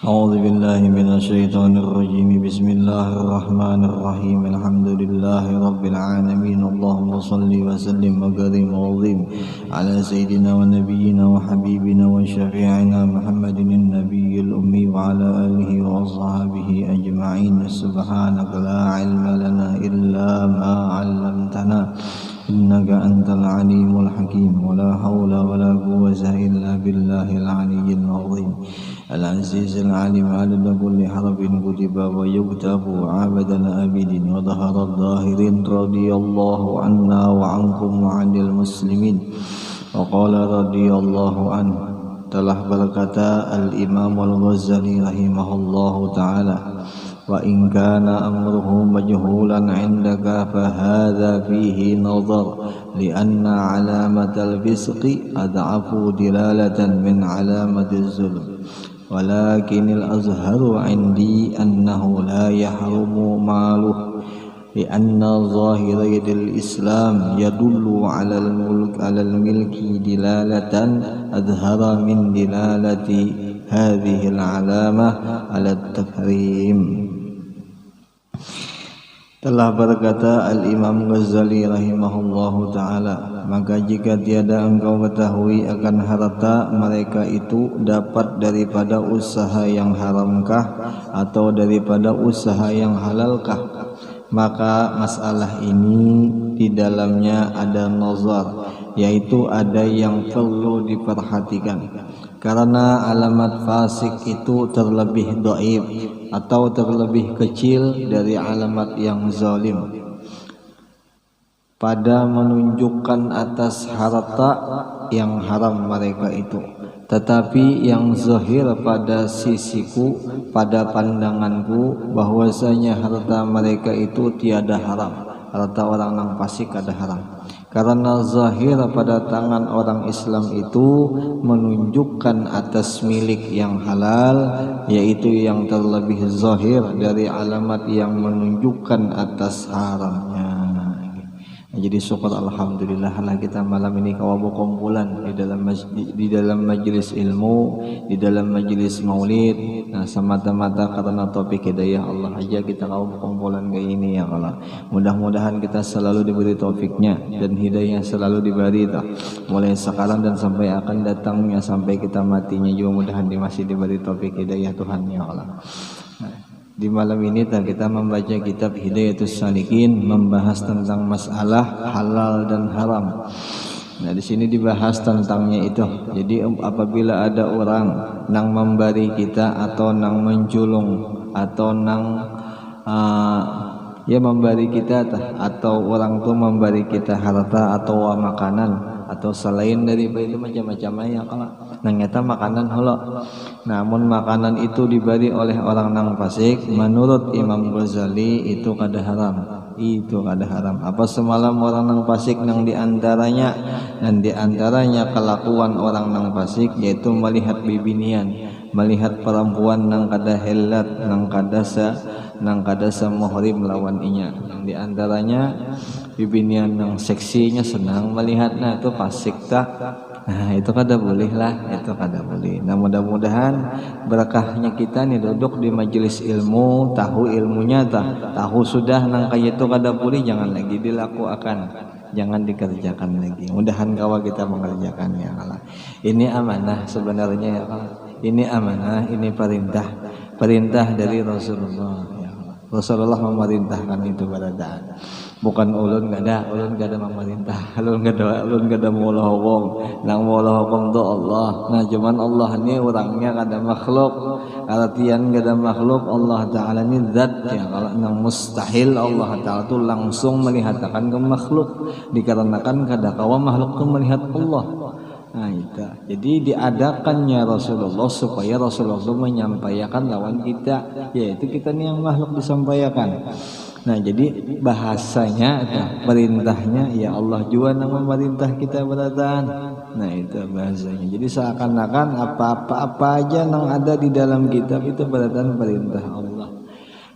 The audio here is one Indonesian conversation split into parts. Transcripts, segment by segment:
أعوذ بالله من الشيطان الرجيم بسم الله الرحمن الرحيم الحمد لله رب العالمين اللهم صل وسلم وكرم وعظيم على سيدنا ونبينا وحبيبنا وشفيعنا محمد النبي الأمي وعلى آله وأصحابه أجمعين سبحانك لا علم لنا إلا ما علمتنا إنك أنت العليم الحكيم ولا حول ولا قوة إلا بالله العلي العظيم العزيز العليم عدد كل حرف كتب ويكتب عبد العابد وظهر الظاهرين رضي الله عنا وعنكم وعن المسلمين وقال رضي الله عنه. Telah berkata Al-Imam Al-Ghazali rahimahullahu ta'ala, wa in kana amruhu majhulan 'indaka fahadha fihi nazar lianna 'alamatal fisqi ad'afu dilalatan min 'alamatil zulm walakinil azharu 'indi annahu la yahrumu maluh lianna zahiratil islam yadullu 'alal milki dilalatan adhara min dilalati hadhil 'alamah 'alat tahrim. Telah berkata Al-Imam Ghazali rahimahullahu ta'ala, maka jika tiada engkau ketahui akan harta mereka itu dapat daripada usaha yang haramkah atau daripada usaha yang halalkah, maka masalah ini di dalamnya ada nazar, yaitu ada yang perlu diperhatikan. Karena alamat fasik itu terlebih dhaif atau terlebih kecil dari alamat yang zalim pada menunjukkan atas harta yang haram mereka itu. Tetapi yang zahir pada sisiku, pada pandanganku, bahwasanya harta mereka itu tiada haram. Harta orang nang fasik ada haram. Karena zahir pada tangan orang Islam itu menunjukkan atas milik yang halal, yaitu yang terlebih zahir dari alamat yang menunjukkan atas haramnya. Jadi syukur alhamdulillah lah kita malam ini kawabu kumpulan di dalam majelis ilmu, di dalam majelis maulid. Nah, semata-mata karena topik hidayah Allah aja kita kawabu kumpulan kayak ini ya Allah. Mudah-mudahan kita selalu diberi taufiknya dan hidayah selalu diberi mulai sekarang dan sampai akan datangnya sampai kita matinya juga mudahan masih diberi taufik hidayah Tuhan ya Allah. Di malam ini kita membaca kitab Hidayatus Salikin, membahas tentang masalah halal dan haram. Nah, di sini dibahas tentangnya itu. Jadi apabila ada orang nang memberi kita atau nang menculung atau nang memberi kita atau orang tuh memberi kita harta atau makanan atau selain dari itu macam-macam ya kalau nanyata makanan holo. Namun makanan itu diberi oleh orang nang fasik, menurut Imam Ghazali itu kada haram. Itu kada haram. Apa semalam orang nang fasik nang diantaranya kelakuan orang nang fasik yaitu melihat bibinian, melihat perempuan nang kada helat, nang kada muhrim lawan inya. Di antaranya bibinian yang seksinya senang melihatnya itu fasik tak. Nah itu kada boleh lah, itu kada boleh. Nah mudah-mudahan berkahnya kita nih duduk di majelis ilmu, tahu ilmunya tahu sudah nang kayak itu kada boleh, jangan lagi dilakukan, jangan dikerjakan lagi. Mudahan kawa kita mengerjakannya Allah. Ini amanah sebenarnya ya Allah. Ini amanah, ini perintah dari Rasulullah ya Allah. Rasulullah memerintahkan itu pada bukan ulun gada memerintah, ulun gada maulah hukum, nang maulah hukum tu Allah. Nah cuman Allah ni orangnya kada makhluk, artian kada makhluk. Allah Ta'ala ni zat ya, kalau nang mustahil Allah Ta'ala tu langsung melihatkan ke makhluk, dikarenakan kada kawa makhluk tu melihat Allah. Nah itu, jadi diadakannya Rasulullah supaya Rasulullah menyampaikan lawan kita, yaitu kita ni yang makhluk disampaikan. Nah jadi bahasanya perintahnya ya Allah juga yang memerintah kita beratan. Nah itu bahasanya. Jadi seakan-akan apa aja yang ada di dalam kitab itu beratan perintah Allah.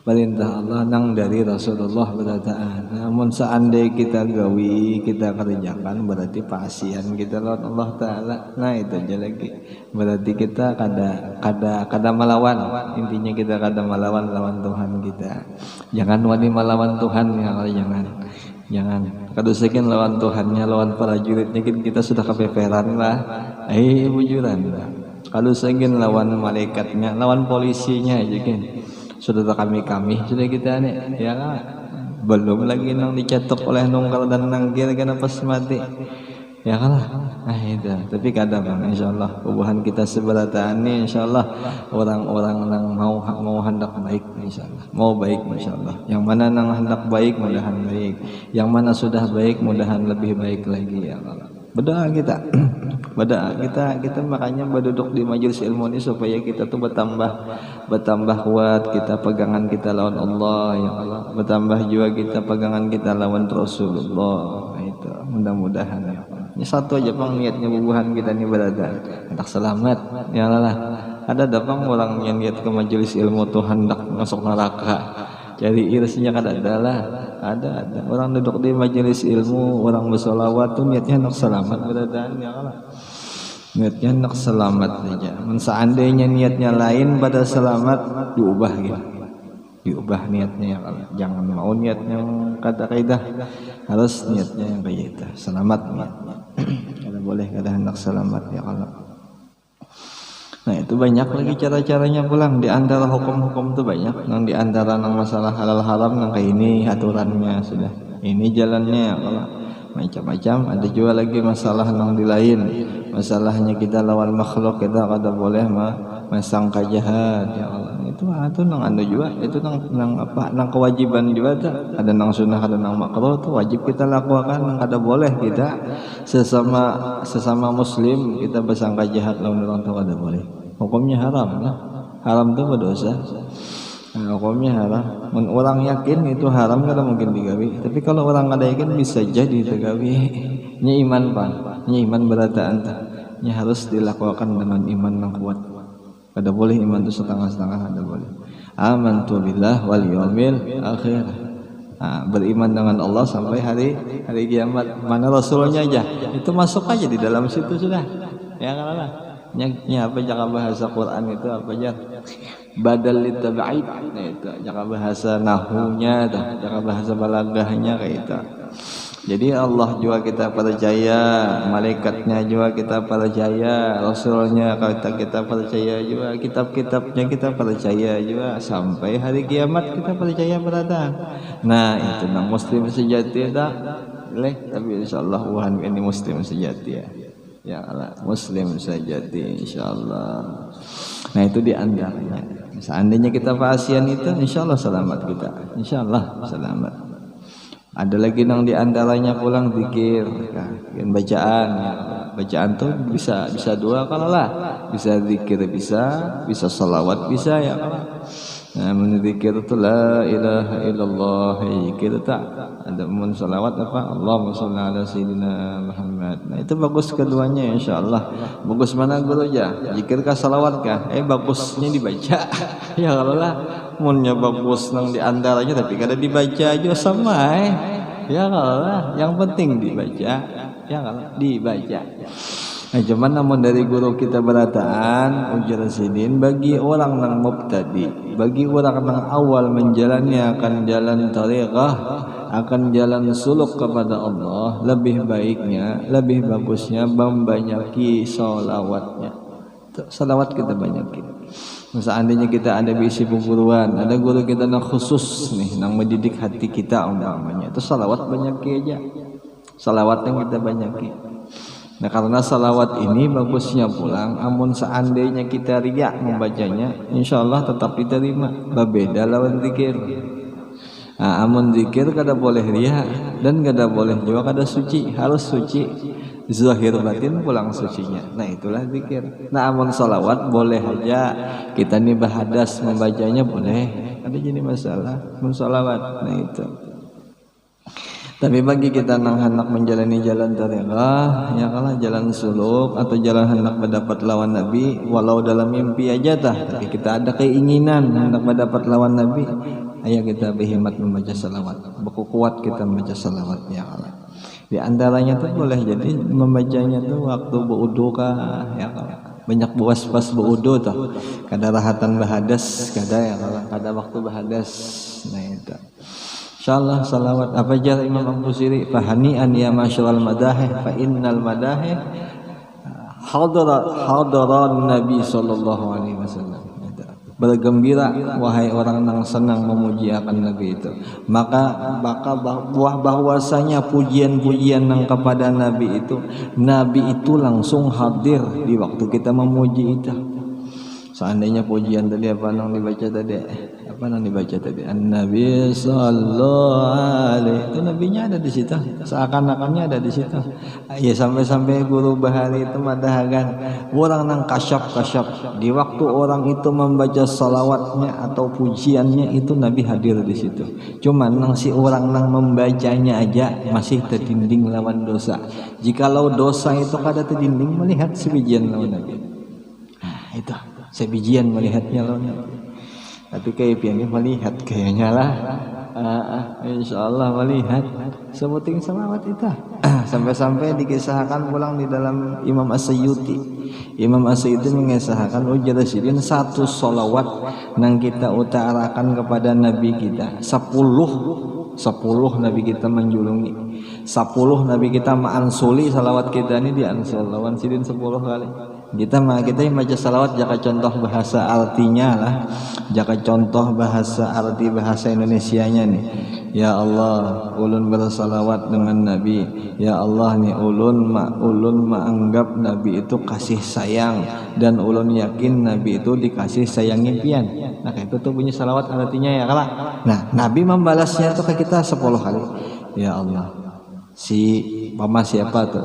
perintah Allah nang dari Rasulullah berataan. Namun seandainya kita gawi, kita kerjakan berarti pasian kita lawan Allah Ta'ala. Nah itu aja lagi. Berarti kita kada melawan. Intinya kita kada melawan lawan Tuhan kita. Jangan wani melawan Tuhan ya, jangan. Kadusakeun lawan Tuhannya, lawan prajuritnya kita sudah kepeperan lah. Bujuran lah. Kadusakeun lawan malaikatnya, lawan polisinya aja kan. Sudah kami sudah kita nih ya kan, belum lagi nang dicetok oleh nungkal dan nanggir karena pas mati ya kan. Itu tapi kadang bang insyaallah hubungan kita seberataan nih insyaallah orang-orang nang mau hendak baik insyaallah, mau baik insyaallah. Yang mana nang hendak baik mudahan baik, yang mana sudah baik mudahan lebih baik lagi ya Allah. Berdoa kita makanya berduduk di majelis ilmu ini supaya kita tuh bertambah kuat kita pegangan kita lawan Allah ya Allah, bertambah juga kita pegangan kita lawan Rasulullah. Itu mudah-mudahan ya Allah. Ini satu aja bang niatnya bubuhan kita ini berada hendak selamat ya Allah. Ada bang orang yang niat ke majelis ilmu tuh hendak masuk neraka. Jadi irisnya kan ada orang duduk di majelis ilmu, orang bersolawat tuh niatnya nak selamat beradaan ya Allah. Niatnya nak selamat saja. Seandainya niatnya lain pada selamat diubah gitu. Diubah niatnya ya Allah. Jangan mau niatnya yang kata kaidah, harus niatnya yang kayak itu. Selamat niatnya. Kada boleh kada hendak selamat ya Allah. Nah itu banyak lagi cara-caranya pulang. Di antara hukum-hukum itu banyak. Di antara masalah halal haram kayak ini aturannya sudah. Ini jalannya ya Allah. Macam-macam. Ada juga lagi masalah di lain. Masalahnya kita lawan makhluk kita kada boleh masangka jahat ya Allah. Itu anu juga. Itu nang kewajiban juga tuh. Ada nang sunnah, ada nang makruh tuh wajib kita lakukan. Kada boleh kita sesama muslim kita bersangka jahat lawan orang tua kada boleh. Hukumnya haram lah. Haram itu berdosa. Hukumnya haram. Orang yakin itu haram kada mungkin digawi. Tapi kalau orang kada yakin bisa jadi digawi. Nya iman pan. Nya iman berataan. Nya harus dilakukan dengan iman yang kuat. Kada boleh iman itu setengah-setengah, kada boleh. Amantu billah wal yaumil akhir. Beriman dengan Allah sampai hari kiamat. Mana Rasulnya aja. Itu masuk aja di dalam situ sudah. Ya kan. Nya apa jaka bahasa Quran itu apa aja badal litab'id. Nah itu jaka bahasa nahunya, jaka bahasa balagahnya kayak itu. Jadi Allah juga kita percaya, malaikatnya juga kita percaya, Rasulnya kita percaya juga, kitab-kitabnya kita percaya juga, sampai hari kiamat kita percaya beradaan. Nah itu nang muslim sejati tak boleh, tapi insyaallah Tuhan ini muslim sejati ya. Ya Allah, muslim sejati insyaallah. Nah itu di antaranya. Seandainya kita pasian itu insyaallah selamat kita. Insyaallah selamat. Ada lagi nang di antaranya pulang zikir, kan bacaan ya. Bacaan tuh bisa dua kalau lah. Bisa zikir bisa salawat bisa ya Allah. Nah, mendzikir itu la ilaha illallah, zikir tak ada mun salawat apa Allahumma shalli ala sayyidina Muhammad. Nah itu bagus keduanya insyaallah. Bagus mana guru aja, zikir kah salawat kah? Bagusnya dibaca. Ya kalau lah munnya bagus nang di antaranya tapi kada dibaca aja sama ya kalau lah yang penting dibaca. Ya kalau dibaca. Nah cuman namun dari guru kita berataan ujar sidin bagi orang yang mubtadi, bagi orang yang awal menjalani akan jalan tariqah, akan jalan suluk kepada Allah, lebih baiknya, lebih bagusnya membanyaki sholawatnya. Salawat kita banyakin. Seandainya kita ada bisi perguruan, ada guru kita yang khusus nih, yang mendidik hati kita umpamanya, itu salawat banyaki aja. Salawat yang kita banyaki. Nah karena salawat ini bagusnya pulang, amun seandainya kita riak membacanya, insyaallah tetap diterima. Berbeda lawan zikir. Nah, amun zikir kada boleh riak dan kada boleh juga kada suci, harus suci zahir batin pulang sucinya. Nah itulah zikir. Nah amun salawat boleh aja kita nih bahadas membacanya boleh, ada jadi masalah. Amun salawat, nah itu. Tapi bagi kita nang hendak menjalani jalan tariqah, ya kalah jalan suluk atau jalan hendak mendapat lawan Nabi, walau dalam mimpi aja tah. Tapi kita ada keinginan hendak mendapat lawan Nabi, ayo kita berhimmat membaca salawat. Beku kuat kita membaca salawat, ya kalah. Di antaranya tuh boleh jadi membacanya tuh waktu berudu kah, ya kalah. Banyak buas pas berudu tuh. Kada rahatan bahadas, kada ya kalah. Kada waktu bahadas. Nah itu. Insyaallah salawat apa jar Imam Al-Busiri fahani'an ya masyarul madahih fa innal madahih hadaran Nabi sallallahu alaihi wasallam. Bergembira wahai orang yang senang memuji akan Nabi itu, maka buah bahwasanya pujian-pujian yang kepada Nabi itu langsung hadir di waktu kita memuji itu. Seandainya pujian tadi apa nang dibaca tadi? Apa nang dibaca tadi? An-Nabi sallallahu alaihi. Itu nabinya ada di situ. Seakan-akannya ada di situ. Ya sampai-sampai guru bahari itu madahagan orang nang kasyaf. Di waktu orang itu membaca salawatnya atau pujiannya itu Nabi hadir di situ. Cuman nang si orang nang membacanya aja masih tertinding lawan dosa. Jikalau dosa itu kada tertinding melihat sebijian lawan Nabi. Nah, itu sebijian melihatnya lawan Nabi. Tapi kayaknya melihat kayaknya lah. Insyaallah melihat sebuting salawat itu. Sampai-sampai dikisahkan pulang di dalam Imam As-Sayyuti. Imam As-Sayyuti mengisahkan ujar sidin satu salawat nang kita utarakan kepada Nabi kita 10 Nabi kita menjulungi 10 Nabi kita ma'ansuli salawat kita ini diansul lawan sidin 10 kali. Kita yang baca salawat jaka contoh bahasa artinya lah, jaka contoh bahasa arti bahasa Indonesianya nih. Ya Allah, ulun bersalawat dengan Nabi. Ya Allah nih ulun menganggap Nabi itu kasih sayang dan ulun yakin Nabi itu dikasih sayangi pian. Nah itu tuh bunyi salawat artinya ya kalah. Nah Nabi membalasnya tuh ke kita 10 kali. Ya Allah, si mama siapa tuh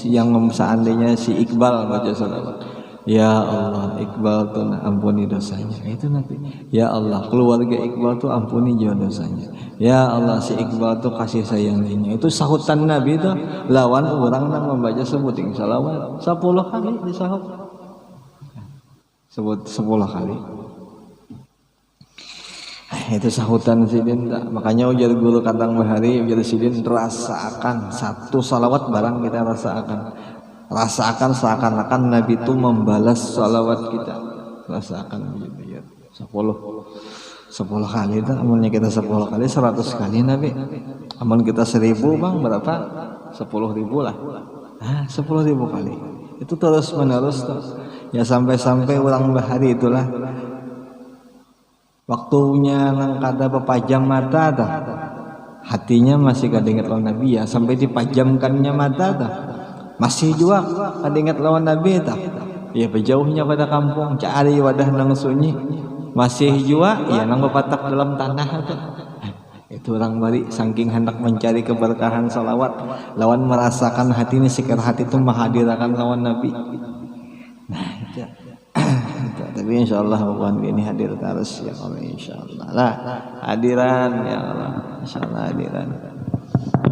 yang seandainya si Iqbal baca salawat, ya Allah Iqbal tuh ampuni dosanya, itu nanti ya Allah keluarga Iqbal tuh ampuni juga dosanya, ya Allah si Iqbal tuh kasih sayangnya. Itu sahutan Nabi tuh lawan orang yang membaca sebuting salawat 10 kali disahut, sebut 10 kali. Itu sahutan sidin tak. Makanya ujar guru kadang bahari ujar sidin rasakan satu salawat barang kita rasakan seakan-akan Nabi itu membalas salawat kita, rasakan begitu ya 10 kali itu amalnya kita 10 kali 100 kali Nabi, amal kita 1000 bang berapa 10.000 lah 10.000 kali itu terus menerus ya sampai orang bahari itulah waktunya nang kada berpajam mata dah, hatinya masih kada ingat lawan Nabi ya, sampai dipajamkannya mata dah, masih juga kada ingat lawan Nabi dah, ya berjauhnya pada kampung, cari wadah nang sunyi, masih juga ya nang berpatak dalam tanah dah. Itu orang bari saking hendak mencari keberkahan salawat, lawan merasakan hati ini sekar hati itu menghadirkan lawan Nabi. Nah itu. Tapi insyaallah bukan ini hadir terus ya Allah insyaallah lah hadiran ya Allah insyaallah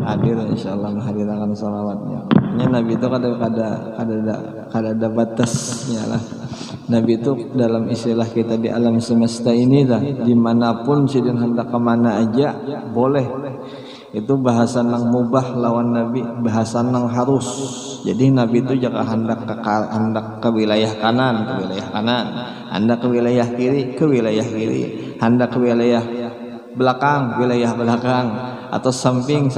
hadir insyaallah menghadirkan salawatnya. Nabi itu kada ada batasnya lah. Nabi itu dalam istilah kita di alam semesta ini dah dimanapun sidin hendak kemana aja boleh. Itu bahasan yang mubah lawan Nabi, bahasan yang harus. Jadi Nabi itu jangan hendak ke wilayah kanan, hendak ke wilayah kiri, hendak ke wilayah belakang, atau samping.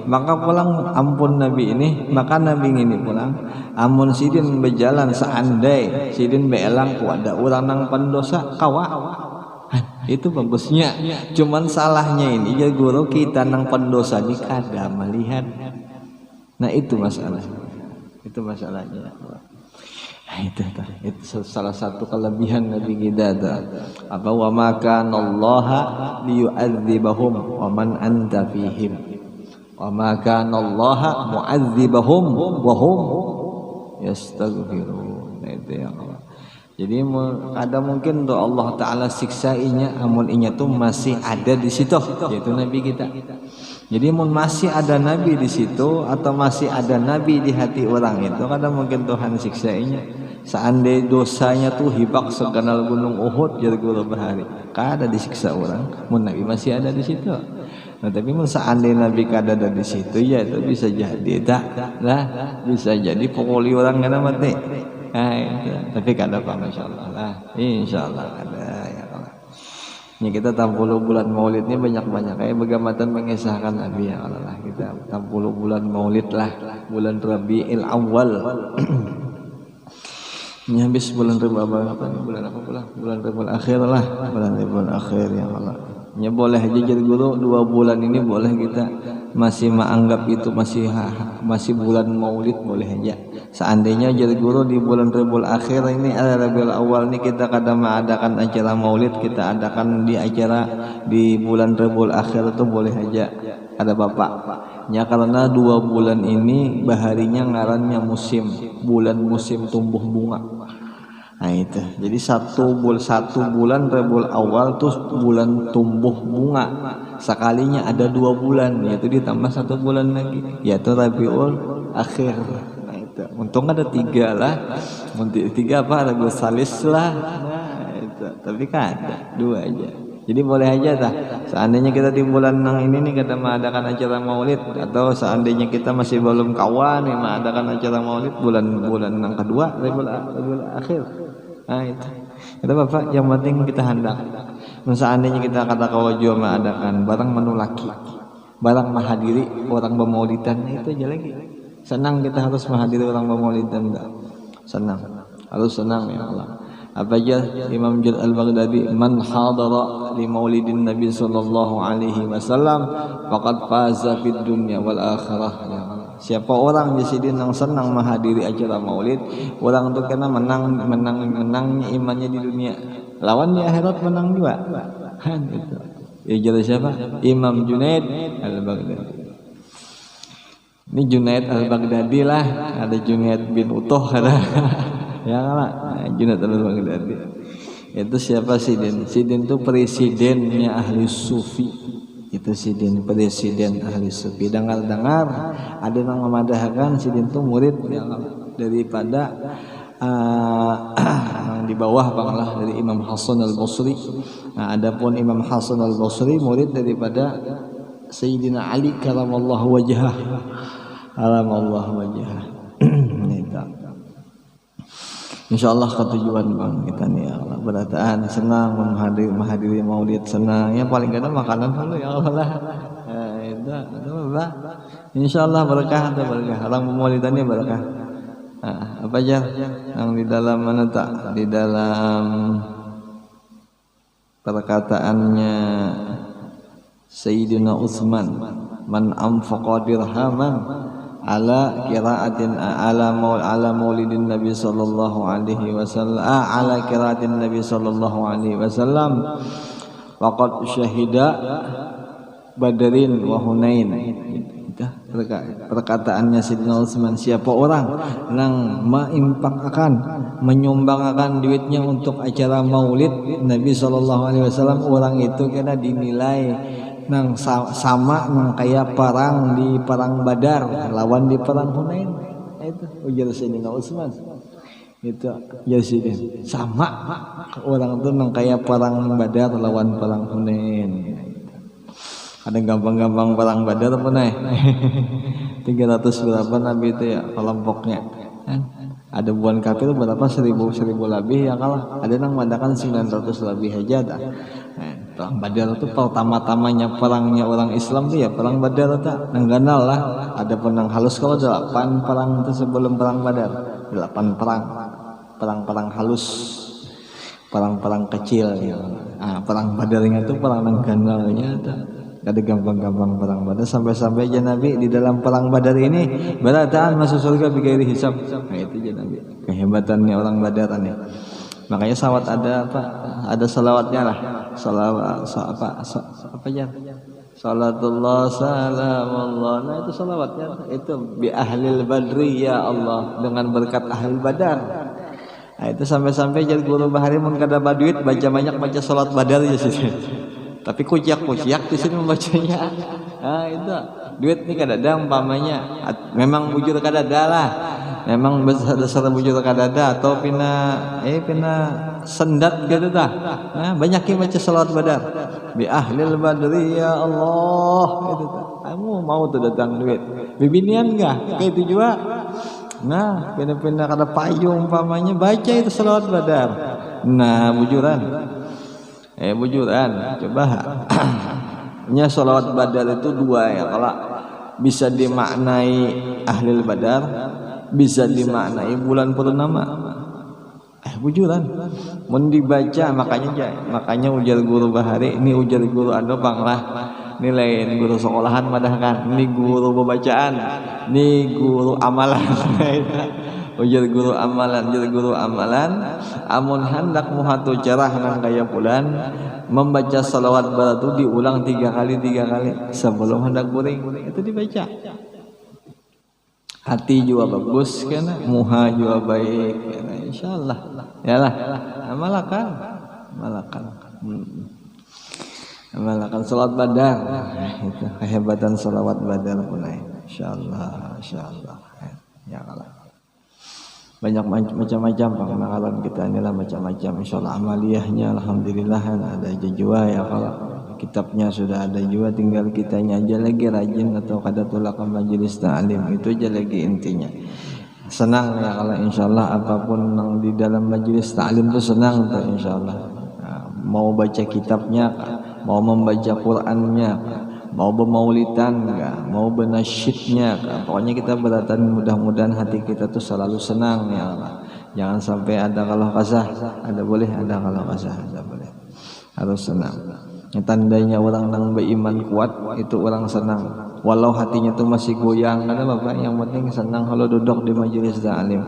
Maka pulang ampun Nabi ini, maka Nabi ini pulang amun sidin berjalan seandai sidin beelang ku ada orang nang pendosa kawa. Itu bagusnya, cuman salahnya ini ya guru kita nang pendosa di kada melihat. Nah itu masalahnya. Nah, itu salah satu kelebihan Nabi kita. Apa wa makanallaha liyu'adzibahum wa man anta fihim. Wa makanallaha mu'adzibahum wa hum yastaghfirun. Nah, itu ya Allah. Jadi ada mungkin tuh Allah Ta'ala siksainya amun inya tuh masih ada di situ, yaitu Nabi kita. Jadi masih ada Nabi di situ atau masih ada Nabi di hati orang itu, kadang mungkin Tuhan siksainya. Seandainya dosanya tuh hibak seganal gunung Uhud jadi guru bahari, kada disiksa orang, mun Nabi masih ada di situ. Nah, tapi mun seandainya Nabi kada ada di situ, ya itu bisa jadi tak lah, bisa jadi pokoli orang kena mati. Nah, itu. Tapi kada apa, insyaallah lah, insyaallah ada ya Allah. Ini kita 60 bulan Maulid ini banyak-banyak kayak begamatan mengisahkan Nabi ya Allah lah. Kita 60 bulan Maulid lah, bulan Rabiul Awal. Ini habis bulan Rabiul apa nih? Bulan apa pula? Bulan Rabiul Akhir lah, bulan Rabiul Akhir ya Allah. Ya boleh aja jadi guru 2 bulan ini boleh kita masih menganggap itu masih bulan Maulid boleh aja. Seandainya jadi guru di bulan Rabiul Akhir ini ada Rabiul Awal ini kita kadang mengadakan acara Maulid, kita adakan di acara di bulan Rabiul Akhir itu boleh aja. Ada bapak. Ya karena 2 bulan ini baharinya ngarannya bulan musim tumbuh bunga. Nah itu. Jadi satu bulan Rabiul Awal tuh bulan tumbuh bunga. Sekalinya ada 2 bulan, yaitu ditambah 1 bulan lagi, yaitu Rabiul Akhir. Nah itu. Untung ada 3 lah. 3 apa? Rabiul Salis lah. Nah itu. Tapi kan ada 2 aja. Jadi boleh aja dah. Seandainya kita di bulan nang ini nih kita mengadakan acara Maulid, atau seandainya kita masih belum kawan nih mengadakan acara Maulid bulan nang kedua Rabiul Akhir. Nah itu. Kita Bapak yang penting kita hendak. Seandainya kita kata kawajo mengadakan barang menulaki, barang menghadiri orang bermaulidan, itu aja lagi. Senang kita harus menghadiri orang bermaulidan enggak? Senang. Harus senang ya Allah. Apa aja Imam Junaid Al-Baghdadi, man hadara li maulidin Nabi sallallahu alaihi wasallam faqad faza fid dunya wal akhirah. Ya Allah. Siapa orang jadi yang senang menghadiri acara Maulid, orang itu kena menangnya imannya di dunia, lawan di akhirat menang juga. Kan gitu. Ya jadi siapa? Imam Junaid Al-Baghdadi. Ini Junaid Al-Baghdadi lah, ada Junaid bin Utuh ada. Ya lah, Junaid Al-Baghdadi. Itu siapa Sidin? Sidin itu presidennya ahli sufi. Itu Sidin presiden ahli sufi. Dengar ada yang memadahkan Sidin itu murid ya, daripada yang di bawah banglah dari Imam Hasan Al-Basri. Nah, adapun Imam Hasan Al-Basri murid daripada Sayyidina Ali karamallahu wajhah. Karamallahu wajhah. InsyaAllah ketujuan bang kita nih ya Allah, berataan senang menghadiri Maulid, senang ya, paling kadang makanan dulu ya Allah lah. Itu apa? InsyaAllah berkah atau berkah orang Maulidannya berkah. Apa aja yang di dalam mana tak di dalam perkataannya Sayyidina Utsman, man anfaqa dirhaman ala qiraatin ala maulidin Nabi sallallahu alaihi wasallam ala qiraatin Nabi sallallahu alaihi wasallam faqad syahida Badrin wa Hunain. Perkataannya Sayyidina Utsman, siapa orang yang menginfakkan menyumbangkan duitnya untuk acara Maulid Nabi sallallahu alaihi wasallam, orang itu kena dinilai nang sama nang kayak perang di perang Badar lawan di perang Hunain. Itu ujar Sayyidina Utsman. Itu ya Sayyidina sama orang itu nang kayak perang Badar lawan perang Hunain. Ada gampang-gampang perang Badar apa nih? 300 berapa Nabi itu ya kelompoknya. Ada buan kafir berapa 1000 lebih ya kalah. Ada yang mengadakan 900 lebih aja dah. Perang Badar itu pertama-tamanya perangnya orang Islam tuh ya perang Badar itu nangganal lah. Ada penang halus kalau 8 perang itu sebelum perang Badar. 8 perang halus, perang kecil ya. Perang Badarnya itu perang nangganalnya itu. Ada gampang-gampang perang Badar, sampai-sampai aja Nabi di dalam perang Badar ini berataan masuk surga bighairi hisab. Nah itu aja Nabi. Kehebatannya orang Badar nih. Makanya salawat ada apa? Ada salawatnya lah. Salawat apa aja? Salatullah salamullah. Nah itu salawatnya itu bi ahlil badri ya Allah, dengan berkat ahli Badar. Nah, itu sampai-sampai jadi guru bahari mun kada baduit baca banyak baca salat badar ya sih. Tapi kuciak-kuciak di sini membacanya. Nah, itu duit nih kada ada umpamanya. Memang bujur kada ada lah. Memang besar bujur kada ada atau pina sendat gitu dah. Nah, banyakin baca salat badar. Bi ahlil badri ya Allah itu dah. Kamu mau tuh datang duit. Bibinian enggak? Kayak itu juga. Nah, pindah-pindah kada payung umpamanya baca itu salawat badar. Nah, bujuran. Bujuran, coba. Nya salawat badar itu dua ya. Kalau bisa dimaknai ahlil badar, bisa dimaknai bulan purnama. Bujuran. Mun dibaca makanya ujar guru bahari, ini ujar guru Andopang lah. Ini lain guru sekolahan madahkan, ini guru pembacaan, ini guru amalan. Ujar guru amalan, amun hendak muhatu cerah nang kaya bulan, membaca salawat baratu diulang 3 kali sebelum hendak guring, itu dibaca. Hati juga bagus kan, muha juga baik, insyaallah. Yalah, amalakan. Amalkan salat badar. Itu kehebatan salawat badar punai. Insyaallah. Ya Allah. Banyak macam-macam pengenalan kita inilah macam-macam. Insyaallah amaliyahnya alhamdulillah ada aja jua ya kalau kitabnya sudah ada jua, tinggal kitanya aja lagi rajin atau kada tulak ke majelis ta'lim. Itu aja lagi intinya. Senang ya kalau insyaallah apapun yang di dalam majelis ta'lim itu senang tuh insyaallah. Nah, mau baca kitabnya, mau membaca Qur'annya, mau bermaulidan enggak, mau benasyidnya, pokoknya kita beratan mudah-mudahan hati kita tuh selalu senang ya Allah. Jangan sampai ada kalau kasah, ada boleh ada kalau kasah, ada boleh. Harus senang. Tandanya orang yang beriman kuat itu orang senang. Walau hatinya tuh masih goyang, ada Bapak, yang penting senang kalau duduk di majelis ta'lim.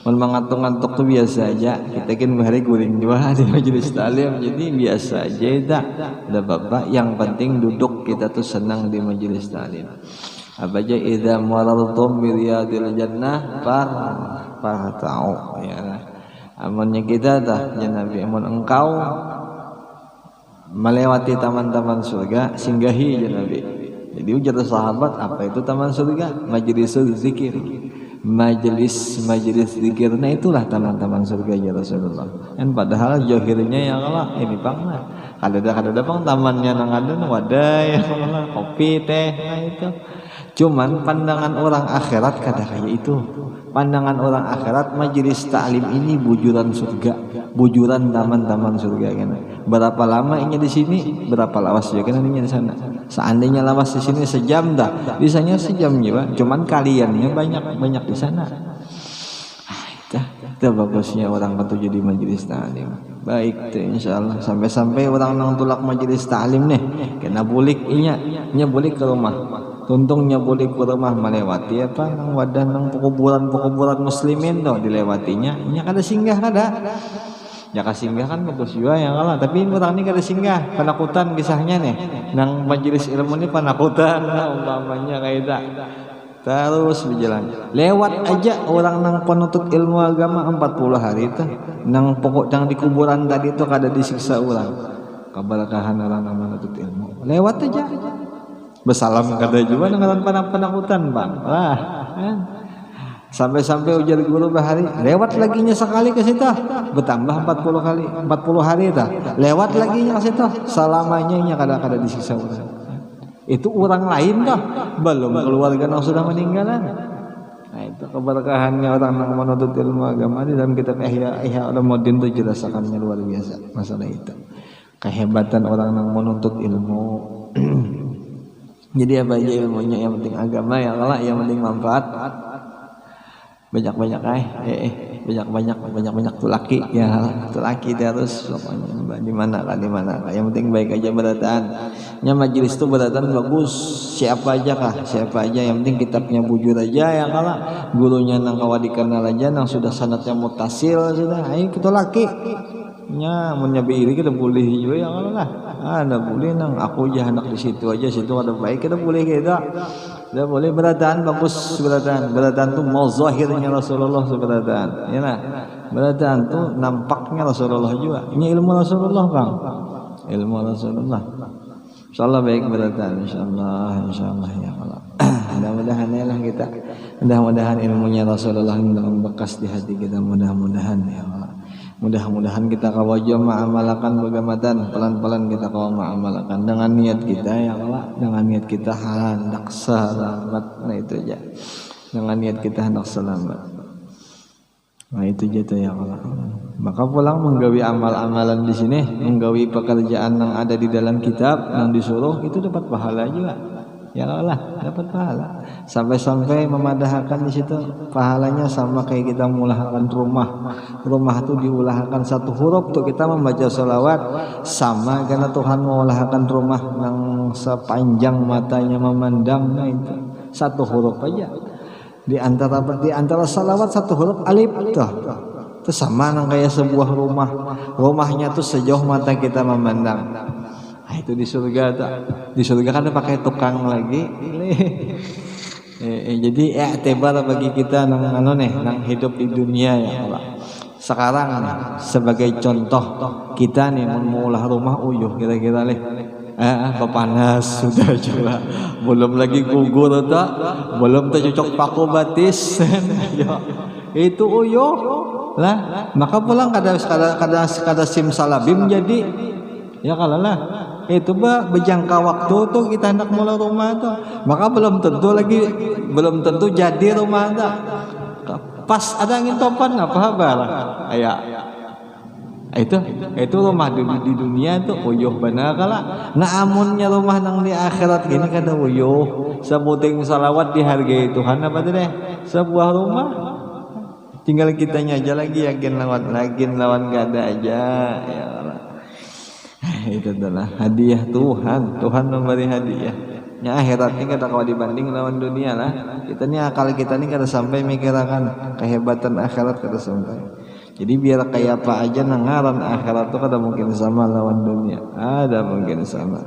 Mengantuk-ngantuk tuh biasa aja. Kita kan bahari guring juga di majelis ta'lim, jadi biasa aja tak. Ada Bapak, yang penting duduk kita tuh senang di majelis ta'lim. Apa aja idza marartum bi riyadil jannah farta'u ya. Amunnya kita dah ya Nabi, amun engkau melewati taman-taman surga, singgahi ya Nabi. Jadi ujar sahabat, apa itu taman surga? Majlisul zikir. Majelis zikir, nah itulah taman-taman surga ya Rasulullah. Dan padahal johirnya ya Allah ini bang lah. Kada bang tamannya nang ada wadai ya Allah, kopi teh, nah itu. Cuman pandangan orang akhirat kada kayak itu. Pandangan orang akhirat majelis ta'lim ini bujuran surga, bujuran taman-taman surga kan. Berapa lama ini di sini, berapa lawas ya kan ini di sana. Seandainya lawas di sini sejam dah, di sana sejam juga. Cuman kaliannya banyak di sana. Itu bagusnya orang ketujuh di majelis ta'lim. Baik tuh insyaallah sampai-sampai orang nang tulak majelis ta'lim nih, kena bulik nya bulik ke rumah. Tuntungnya boleh ke rumah melewati apa nang wadah nang pekuburan muslimin tuh dilewatinya nya kada singgah kada ya singgah kan bagus juga ya kalah, tapi orang ini kada singgah, penakutan kisahnya nih nang majelis ilmu ini penakutan umpamanya kayak tak terus berjalan lewat aja orang nang penuntut ilmu agama 40 hari itu nang pokok yang di kuburan tadi itu kada disiksa orang keberkahan orang nang penuntut ilmu lewat aja bersalam kada juga dengan penakutan bang. Wah, kan? Sampai-sampai ujar guru bahari, lewat laginya sekali ke situ, bertambah 40 hari dah. Lewat laginya ke situ, selamanya nya kada disiksa orang. Itu orang lain dah, belum keluarga yang sudah meninggalan. Nah itu keberkahannya orang yang menuntut ilmu agama di dalam kitab Ihya Ulumuddin itu jelaskannya luar biasa masalah itu. Kehebatan orang yang menuntut ilmu. Jadi apa aja ilmunya, yang penting agama ya Allah, yang penting manfaat. Banyak-banyak banyak tulaki ya, tulaki terus pokoknya di mana lah. Yang penting baik aja berataan. Nya majelis itu berataan bagus. Siapa aja yang penting kitabnya bujur aja ya Allah. Gurunya nang kawadi kenal aja, nang sudah sanadnya mutasil sudah. Ayo kita laki. Nya menyabiri kita boleh juga ya Allah lah. Ada boleh nang aku aja anak di situ aja, situ ada baik kita boleh kita. Tidak boleh berataan bagus berataan tuh mau zahirnya Rasulullah berataan. Ya nah. Berarti antu nampaknya Rasulullah juga. Ini ilmu Rasulullah Bang. Ilmu Rasulullah. Insyaallah baik berarti insyaallah ya Allah. Mudah-mudahan lah kita. Mudah-mudahan ilmunya Rasulullah membekas di hati kita, mudah-mudahan ya Allah. Mudah-mudahan kita kawajo ma'amalakan bagaimana pelan-pelan kita kawa ma'amalakan dengan niat kita ya Allah, dengan niat kita hendak selamat. Nah itu aja. Dengan niat kita hendak selamat. Nah itu aja ya Allah. Maka pulang menggawi amal-amalan di sini, menggawi pekerjaan yang ada di dalam kitab yang disuruh itu dapat pahala juga. Ya Allah, dapat pahala. Sampai-sampai memadahkan di situ pahalanya sama kayak kita mengulahkan rumah. Rumah itu diulahkan satu huruf tuh kita membaca sholawat sama karena Tuhan mengulahkan rumah yang sepanjang matanya memandang. Nah itu satu huruf aja. Di antara sholawat satu huruf alif tuh. Itu sama nang kayak sebuah rumah. Rumahnya tuh sejauh mata kita memandang. Nah, itu di surga tak. Di surga kan pakai tukang lagi. Jadi tebar bagi kita nang hidup di dunia ya Allah. Sekarang nih, sebagai contoh kita nih mau ulah rumah uyuh kira-kira panas sudah juga. Belum lagi gugur tak, belum tercocok paku batis. Itu uyuh lah. Maka pulang kada simsalabim jadi ya kalau lah. Itu berjangka waktu tuh kita hendak mulai rumah tuh, maka belum tentu jadi rumah tuh. Pas ada angin topan apa kabar? Itu rumah di dunia tuh uyuh benar kala. Nah amunnya rumah nang di akhirat gini kada uyuh. Sebuting salawat dihargai Tuhan apa tuh deh? Sebuah rumah. Tinggal kitanya aja lagi yakin lawan gada aja ya Allah. Itu adalah hadiah Tuhan. Tuhan memberi hadiah. Ya akhirat ini kada kawa dibanding lawan dunia lah. Kita ni akal kita ni kada sampai mikirakan kehebatan akhirat kada sampai. Jadi biar kayak apa aja nangaran akhirat tu kada mungkin sama lawan dunia. Ada mungkin sama.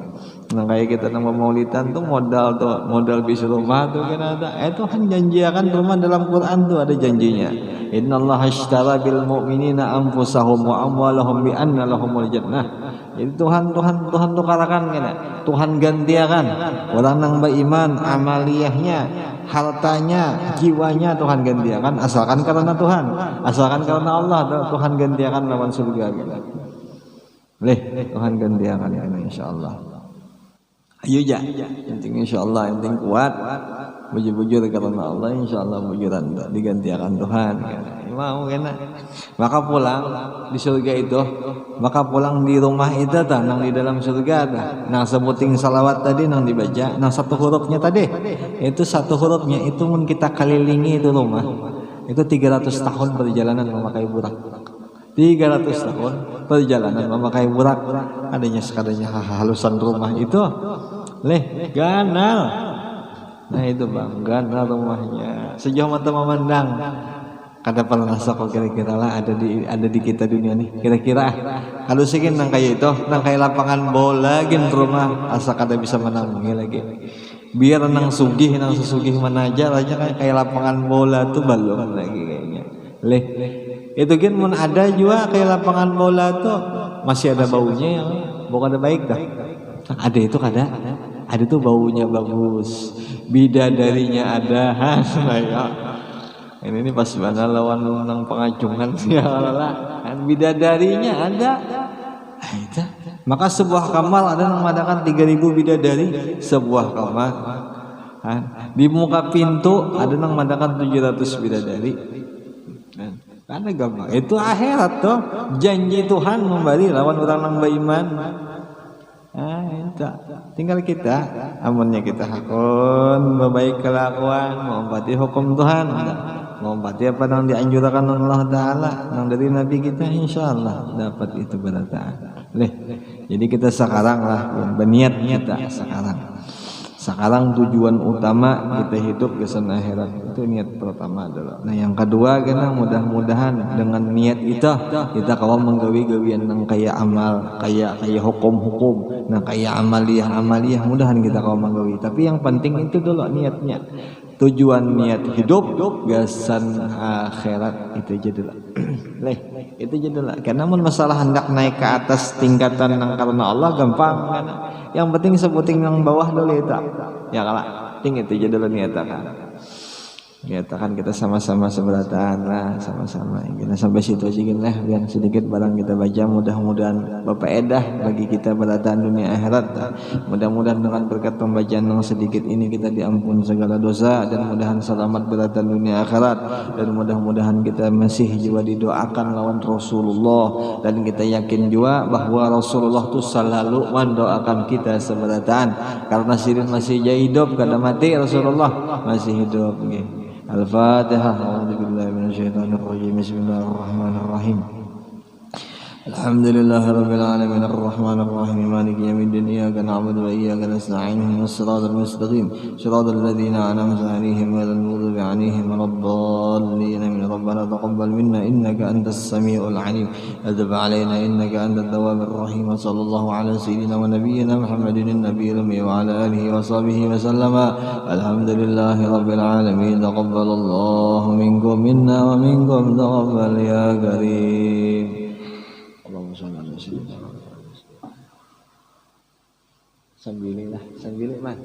Nah kayak kita nang maulidan tuh modal bis rumah tuh kan ada. Tuhan janjikan rumah dalam Quran tuh ada janjinya. Innallaha ashtara bil mu'minina anfusahum wa amwalahum bi anna lahumul jannah. Jadi Tuhan tukarakan kena. Tuhan gantiakan orang nang beriman amaliyahnya, hartanya, jiwanya Tuhan gantiakan asalkan karena Tuhan, asalkan karena Allah Tuhan gantiakan lawan surga kena. Tuhan gantiakan ya insyaallah. Ayo ja, penting insyaallah, penting kuat. Bujur-bujur karena Allah insyaallah bujuran digantiakan Tuhan. Mau kena. Maka pulang di surga itu, maka pulang di rumah itu nang di dalam surga nang sebuting salawat tadi nang dibaca, nang satu hurufnya tadi. Itu satu hurufnya itu mun kita kelilingi itu rumah. Itu 300 tahun perjalanan memakai burak. 300 tahun perjalanan memakai burak. Adanya sekadanya halusan rumah itu. Ganal. Nah itu Bang, ganal rumahnya. Sejauh mata memandang. Kada pernah kok kira-kira lah ada di kita dunia nih. Kira-kira kalau sikin nang kayak itu, nang kayak lapangan bola gin rumah asa kada bisa menangi lagi. Biar nang sugih nang sesugih manajar aja kayak lapangan bola tuh belum lagi kayaknya. Itu gin mun ada juga kayak lapangan bola tuh masih ada baunya ya. Bukan ada baik dah. Ada itu kada. Ada tuh baunya bagus. Bidadarinya ada. Ya. Ini pas mana lawan nang pengacungan ya Allah. Kan bidadarinya ada. Itu. Maka sebuah kamar ada nang madakan 3000 bidadari sebuah kamar. Di muka pintu ada nang madakan 700 bidadari. Ada gambar. Itu akhirat tuh. Janji Tuhan memberi lawan orang nang beriman. Tinggal kita amunnya kita hakun berbaik kelakuan menghormati hukum Tuhan, menghormati apa yang dianjurkan Allah Ta'ala yang dari Nabi kita, insyaallah dapat itu berata. Jadi kita sekarang lah berniat kita sekarang tujuan utama kita hidup ke sana akhirat itu niat pertama adalah. Nah yang kedua kena mudah-mudahan dengan niat itu kita kawan menggawi-gawian nang kayak amal kayak hukum-hukum, nah kayak amaliyah mudahan kita kawan menggawi. Tapi yang penting itu dulu niatnya. tujuan niat hidup gasan akhirat itu judul leh itu judul karena mun masalah hendak naik ke atas tingkatan nang karena Allah gampang kan yang penting sebuting yang bawah dulu itu ya kalah ting itu judul niat kan nyatakan kita sama-sama seberatan lah sama-sama kita sampai situ aja lah yang sedikit barang kita baca mudah-mudahan Bapak edah bagi kita beratan dunia akhirat mudah-mudahan dengan berkat pembacaan yang sedikit ini kita diampun segala dosa dan mudahan selamat beratan dunia akhirat dan mudah-mudahan kita masih juga didoakan lawan Rasulullah dan kita yakin juga bahwa Rasulullah itu selalu mendoakan kita seberatan karena sirin masih hidup kada mati Rasulullah masih hidup gitu. Al-Fatihah. A'udzubillahi minasyaitonir rajim. Bismillahirrahmanirrahim. Alhamdulillahirabbil alamin arrahmanir rahim maliki yaumiddin iyyaka na'budu wa iyyaka nasta'in ihdinas siratal mustaqim siratal ladzina an'amta 'alaihim ghairil maghdubi 'alaihim waladdallin amin rabbana taqabbal minna innaka antas samiul 'alim wa tub 'alaina innaka antat tawwabur rahim sallallahu ala sayyidina wa nabiyyina Muhammadin nabiyil ummi wa ala alihi wa sahbihi wa sallama alhamdulillahirabbil alamin taqabbalallahu minkum minna wa minkum taqabbal ya karim. Sambil lah, sambil mana?